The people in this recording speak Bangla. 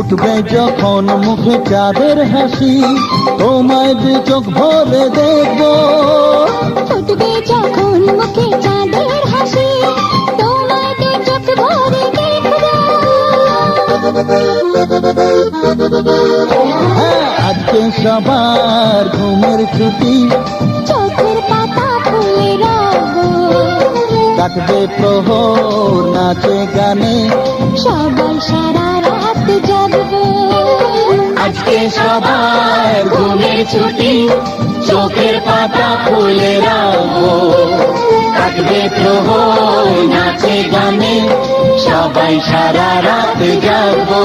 ফুটবে যখন মুখে চাঁদের হাসি, তোমায় দু চোখ ভরে দেখবো। ফুটবে যখন মুখে চাঁদের হাসি, তোমায় দু চোখ ভরে দেখবো। হ্যাঁ, আজকে সবার ঘুমের ছুটি, চোখের পাতা ফুলে রব, কাটবে প্রহর নাচে গানে, সবাই সারা রাত জাগবো। আজকে সবার ঘুমের ছুটি, চোখের পাতা ফুলে রাখবো, কাটবে প্রহর নাচে গানে, সবাই সারা রাত জাগবো।